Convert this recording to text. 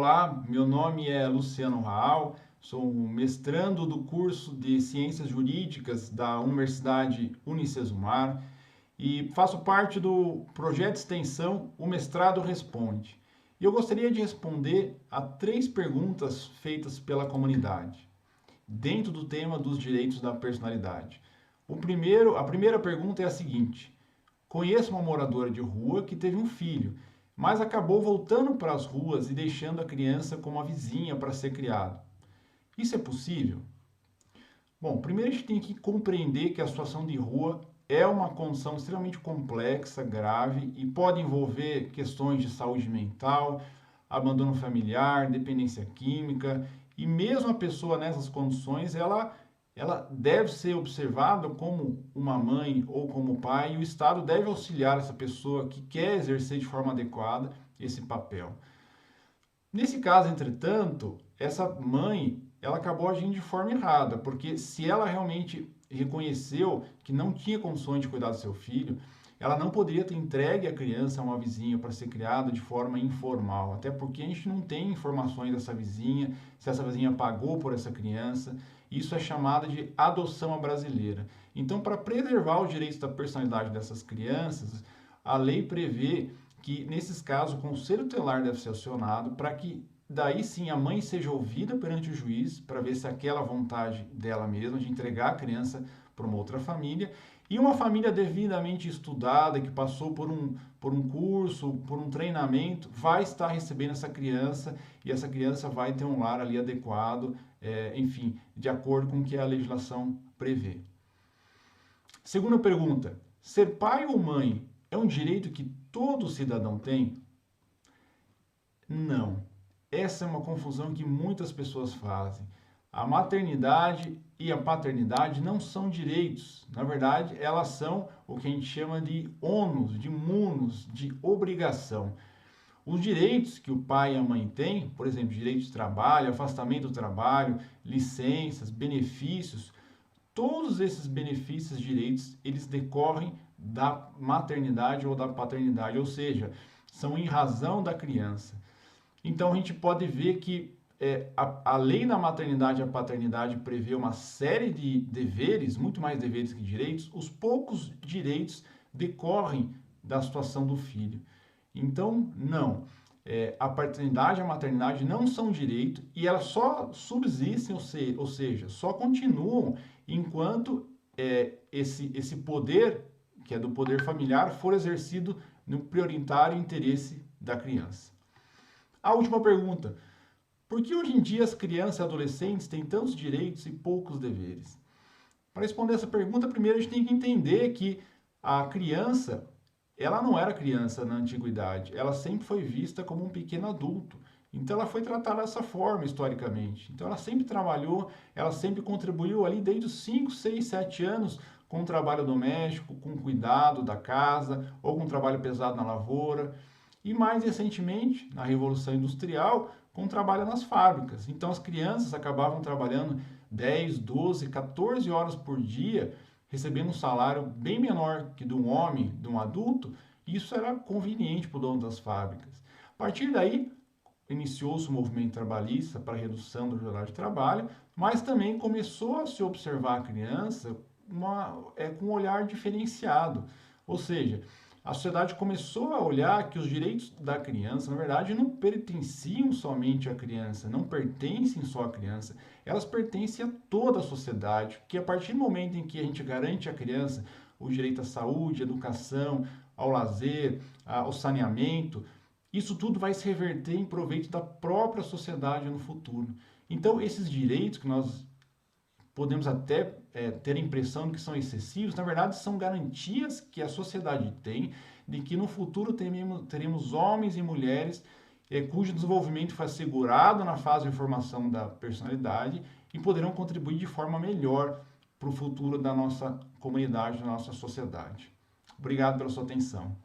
Olá, meu nome é Luciano Raal, sou mestrando do curso de Ciências Jurídicas da Universidade Unicesumar e faço parte do projeto de extensão O Mestrado Responde. E eu gostaria de responder a 3 perguntas feitas pela comunidade, dentro do tema dos direitos da personalidade. A primeira pergunta é a seguinte: conheço uma moradora de rua que teve um filho, mas acabou voltando para as ruas e deixando a criança com uma vizinha para ser criado. Isso é possível? Bom, primeiro a gente tem que compreender que a situação de rua é uma condição extremamente complexa, grave e pode envolver questões de saúde mental, abandono familiar, dependência química, e mesmo a pessoa nessas condições, ela deve ser observada como uma mãe ou como pai, e o Estado deve auxiliar essa pessoa que quer exercer de forma adequada esse papel. Nesse caso, entretanto, essa mãe, ela acabou agindo de forma errada, porque se ela realmente reconheceu que não tinha condições de cuidar do seu filho, ela não poderia ter entregue a criança a uma vizinha para ser criada de forma informal, até porque a gente não tem informações dessa vizinha, se essa vizinha pagou por essa criança. Isso é chamado de adoção à brasileira. Então, para preservar os direitos da personalidade dessas crianças, a lei prevê que, nesses casos, o Conselho Tutelar deve ser acionado para que daí sim a mãe seja ouvida perante o juiz para ver se aquela vontade dela mesma de entregar a criança para uma outra família, e uma família devidamente estudada, que passou por um curso, por um treinamento, vai estar recebendo essa criança, e essa criança vai ter um lar ali adequado, enfim, de acordo com o que a legislação prevê. Segunda pergunta: ser pai ou mãe é um direito que todo cidadão tem? Não. Essa é uma confusão que muitas pessoas fazem. A maternidade e a paternidade não são direitos. Na verdade, elas são o que a gente chama de ônus, de munus, de obrigação. Os direitos que o pai e a mãe têm, por exemplo, direito de trabalho, afastamento do trabalho, licenças, benefícios, todos esses benefícios, direitos, eles decorrem da maternidade ou da paternidade, ou seja, são em razão da criança. Então a gente pode ver que a lei da maternidade e a paternidade prevê uma série de deveres, muito mais deveres que direitos. Os poucos direitos decorrem da situação do filho. Então, não. A paternidade e a maternidade não são direito e elas só subsistem, ou seja, só continuam enquanto esse poder, que é do poder familiar, for exercido no prioritário interesse da criança. A última pergunta: por que hoje em dia as crianças e adolescentes têm tantos direitos e poucos deveres? Para responder essa pergunta, primeiro a gente tem que entender que a criança, ela não era criança na antiguidade, ela sempre foi vista como um pequeno adulto. Então ela foi tratada dessa forma historicamente. Então ela sempre trabalhou, ela sempre contribuiu ali desde os 5, 6, 7 anos com o trabalho doméstico, com o cuidado da casa ou com o trabalho pesado na lavoura. E mais recentemente, na Revolução Industrial, com o trabalho nas fábricas. Então as crianças acabavam trabalhando 10, 12, 14 horas por dia, recebendo um salário bem menor que de um homem, de um adulto. E isso era conveniente para o dono das fábricas. A partir daí, iniciou-se o movimento trabalhista para a redução do jornal de trabalho, mas também começou a se observar a criança com um olhar diferenciado. Ou seja, a sociedade começou a olhar que os direitos da criança, na verdade, não pertenciam somente à criança, não pertencem só à criança, elas pertencem a toda a sociedade, que a partir do momento em que a gente garante à criança o direito à saúde, à educação, ao lazer, ao saneamento, isso tudo vai se reverter em proveito da própria sociedade no futuro. Então, esses direitos que nós podemos até ter a impressão de que são excessivos, na verdade são garantias que a sociedade tem de que no futuro teremos homens e mulheres cujo desenvolvimento foi assegurado na fase de formação da personalidade e poderão contribuir de forma melhor para o futuro da nossa comunidade, da nossa sociedade. Obrigado pela sua atenção.